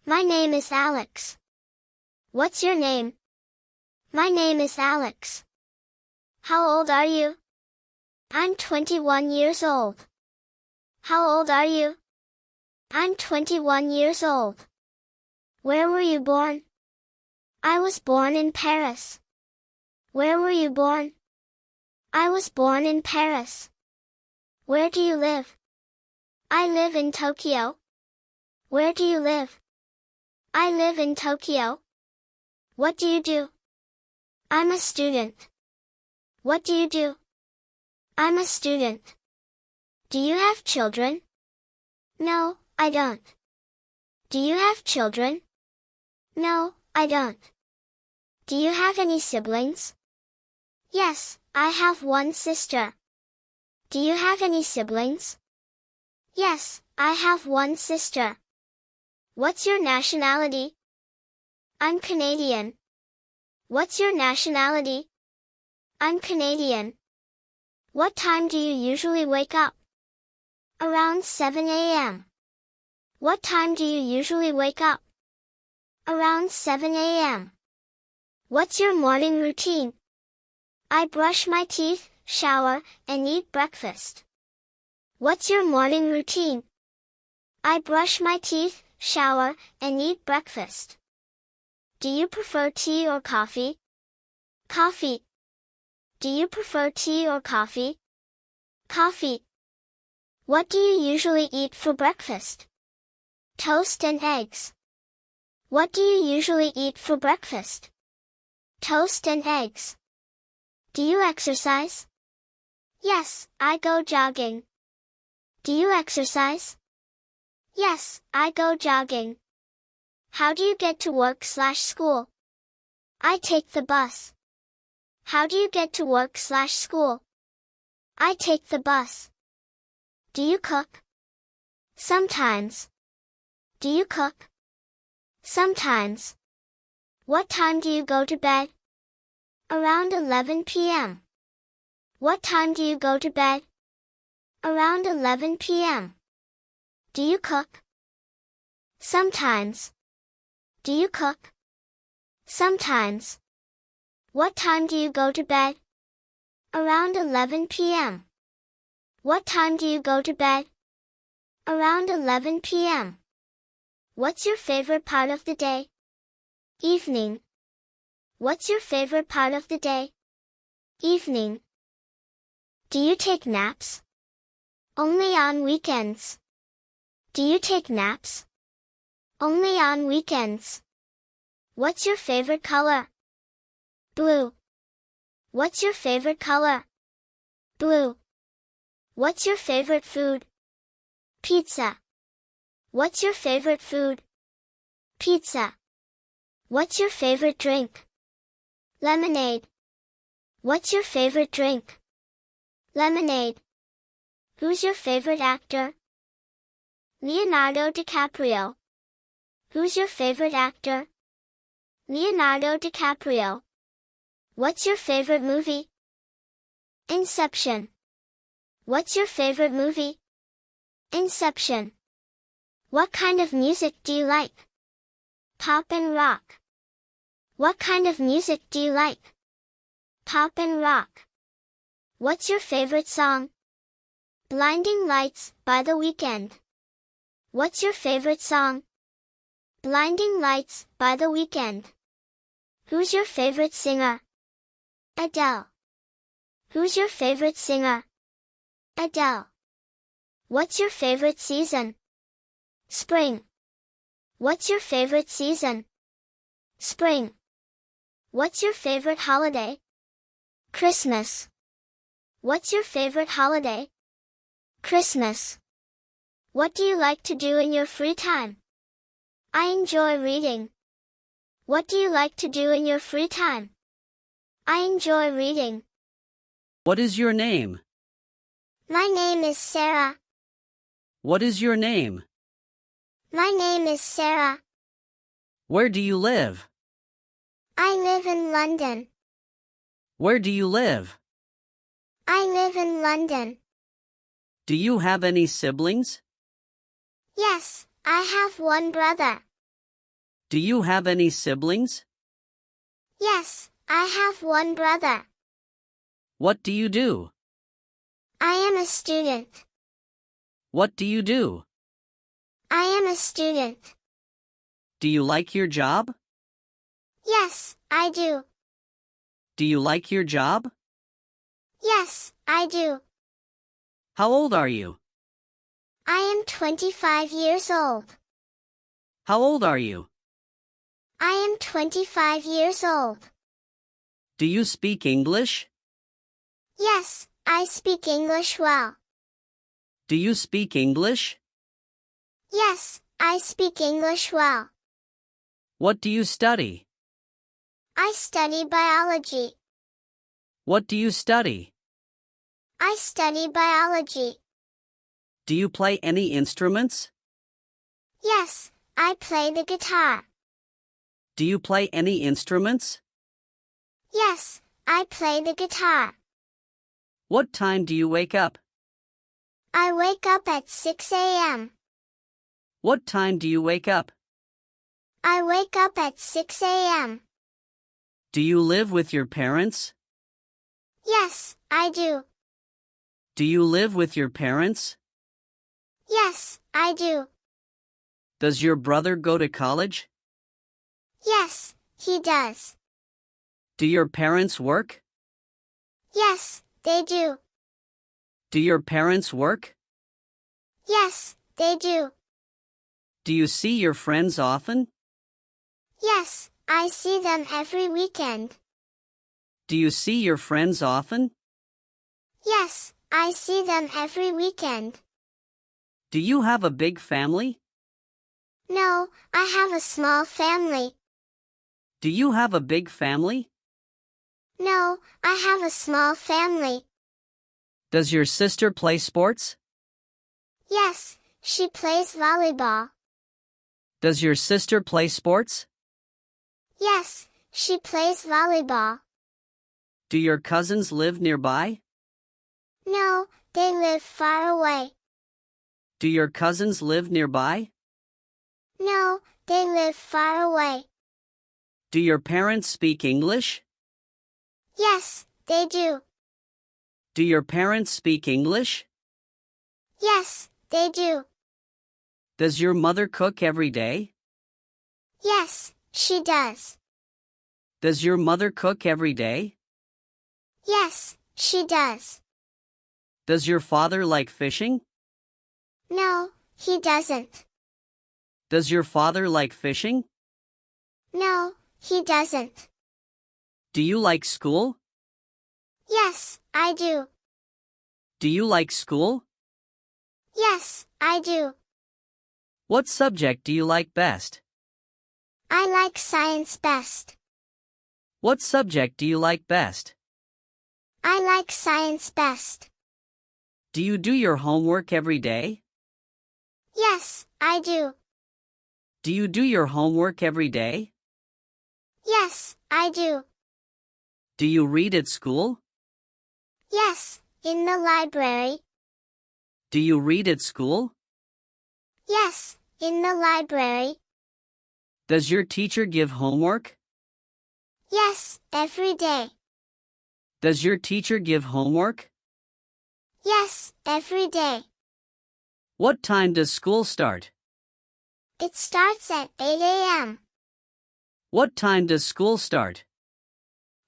My name is Alex. What's your name? My name is Alex. How old are you? I'm 21 years old. How old are you? I'm 21 years old. Where were you born? I was born in Paris. Where were you born? I was born in Paris. Where do you live? I live in Tokyo. Where do you live? I live in Tokyo. What do you do? I'm a student. What do you do? I'm a student. Do you have children? No, I don't. Do you have children? No, I don't. Do you have any siblings? Yes, I have one sister. Do you have any siblings? Yes, I have one sister. What's your nationality? I'm Canadian. What's your nationality? I'm Canadian. What time do you usually wake up? Around 7 a.m. What time do you usually wake up? Around 7 a.m. What's your morning routine? I brush my teeth, shower, and eat breakfast. What's your morning routine? I brush my teeth, shower, and eat breakfast. Do you prefer tea or coffee? Coffee. Do you prefer tea or coffee? Coffee. What do you usually eat for breakfast? Toast and eggs. What do you usually eat for breakfast? Toast and eggs. Do you exercise? Yes, I go jogging. Do you exercise? Yes, I go jogging. How do you get to work/school? I take the bus. How do you get to work/school? I take the bus. Do you cook? Sometimes. Do you cook? Sometimes. What time do you go to bed? Around 11 p.m. What time do you go to bed? Around 11 p.m. Do you cook? Sometimes. Do you cook? Sometimes. What time do you go to bed? Around 11 p.m. What time do you go to bed? Around 11 p.m. What's your favorite part of the day? Evening. What's your favorite part of the day? Evening. Do you take naps? Only on weekends. Do you take naps? Only on weekends. What's your favorite color? Blue. What's your favorite color? Blue. What's your favorite food? Pizza. What's your favorite food? Pizza. What's your favorite drink? Lemonade. What's your favorite drink? Lemonade. Who's your favorite actor? Leonardo DiCaprio. Who's your favorite actor? Leonardo DiCaprio. What's your favorite movie? Inception. What's your favorite movie? Inception. What kind of music do you like? Pop and rock. What kind of music do you like? Pop and rock. What's your favorite song? Blinding Lights by The Weeknd. What's your favorite song? Blinding Lights by The Weeknd. Who's your favorite singer? Adele. Who's your favorite singer? Adele. What's your favorite season? Spring. What's your favorite season? Spring. What's your favorite holiday? Christmas. What's your favorite holiday? Christmas. What do you like to do in your free time? I enjoy reading. What do you like to do in your free time? I enjoy reading. What is your name? My name is Sarah. What is your name? My name is Sarah. Where do you live? I live in London. Where do you live? I live in London. Do you have any siblings? Yes, I have one brother. Do you have any siblings? Yes, I have one brother. What do you do? I am a student. What do you do? I am a student. Do you like your job? Yes, I do. Do you like your job? Yes, I do. How old are you? I am 25 years old. How old are you? I am 25 years old. Do you speak English? Yes, I speak English well. Do you speak English? Yes, I speak English well. What do you study? I study biology. What do you study? I study biology. Do you play any instruments? Yes, I play the guitar. Do you play any instruments? Yes, I play the guitar. What time do you wake up? I wake up at 6 a.m. What time do you wake up? I wake up at 6 a.m. Do you live with your parents? Yes, I do. Do you live with your parents? Yes, I do. Does your brother go to college? Yes, he does. Do your parents work? Yes, they do. Do your parents work? Yes, they do. Do you see your friends often? Yes, I see them every weekend. Do you see your friends often? Yes, I see them every weekend. Do you have a big family? No, I have a small family. Do you have a big family? No, I have a small family. Does your sister play sports? Yes, she plays volleyball. Does your sister play sports? Yes, she plays volleyball. Do your cousins live nearby? No, they live far away. Do your cousins live nearby? No, they live far away. Do your parents speak English? Yes, they do. Do your parents speak English? Yes, they do. Does your mother cook every day? Yes, she does. Does your mother cook every day? Yes, she does. Does your father like fishing? No, he doesn't. Does your father like fishing? No, he doesn't. Do you like school? Yes, I do. Do you like school? Yes, I do. What subject do you like best? I like science best. What subject do you like best? I like science best. Do you do your homework every day? Yes, I do. Do you do your homework every day? Yes, I do. Do you read at school? Yes, in the library. Do you read at school? Yes, in the library. Does your teacher give homework? Yes, every day. Does your teacher give homework? Yes, every day. What time does school start? It starts at 8 a.m. What time does school start?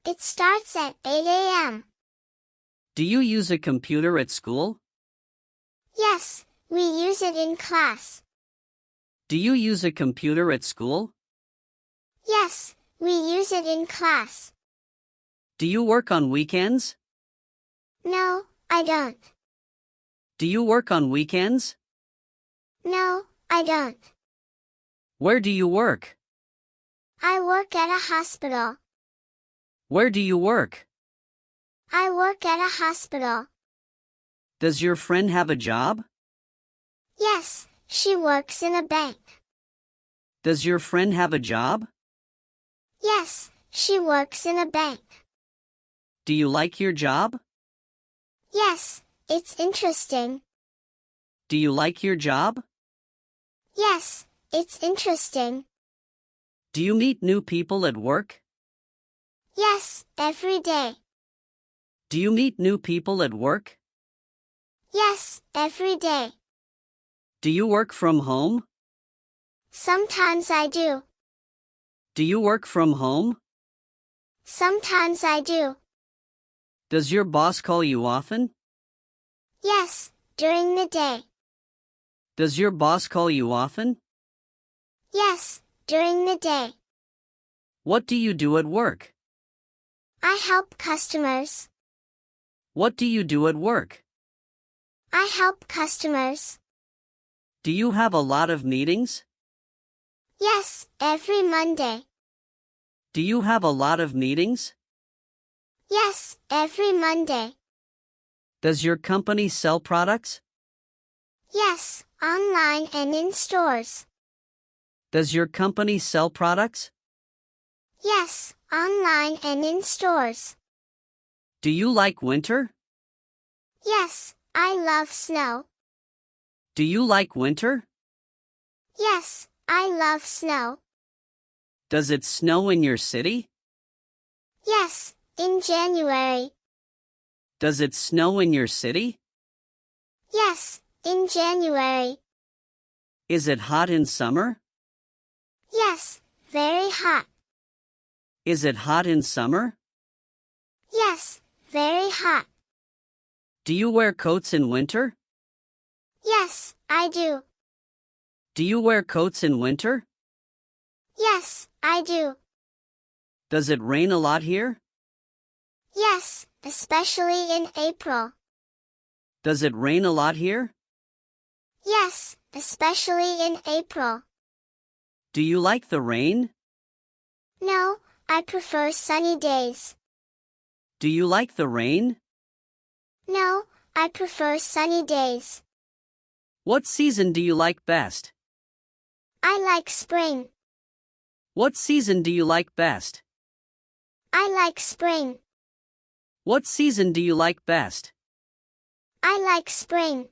It starts at 8 a.m. Do you use a computer at school? Yes, we use it in class. Do you use a computer at school? Yes, we use it in class. Do you work on weekends? No, I don't. Do you work on weekends? No, I don't. Where do you work? I work at a hospital. Where do you work? I work at a hospital. Does your friend have a job? Yes, she works in a bank. Does your friend have a job? Yes, she works in a bank. Do you like your job? Yes, it's interesting. Do you like your job? Yes, it's interesting. Do you meet new people at work? Yes, every day. Do you meet new people at work? Yes, every day. Do you work from home? Sometimes I do. Do you work from home? Sometimes I do. Does your boss call you often? Yes, during the day. Does your boss call you often? Yes, during the day. What do you do at work? I help customers. What do you do at work? I help customers. Do you have a lot of meetings? Yes, every Monday. Do you have a lot of meetings? Yes, every Monday. Does your company sell products? Yes, online and in stores. Does your company sell products? Yes, online and in stores. Do you like winter? Yes, I love snow. Do you like winter? Yes, I love snow. Does it snow in your city? Yes, in January. Does it snow in your city? Yes, in January. Is it hot in summer? Yes, very hot. Is it hot in summer? Yes, very hot. Do you wear coats in winter? Yes, I do. Do you wear coats in winter? Yes, I do. Does it rain a lot here? Yes, especially in April. Does it rain a lot here? Yes, especially in April. Do you like the rain? No, I prefer sunny days. Do you like the rain? No, I prefer sunny days. What season do you like best? I like spring. What season do you like best? I like spring. What season do you like best? I like spring.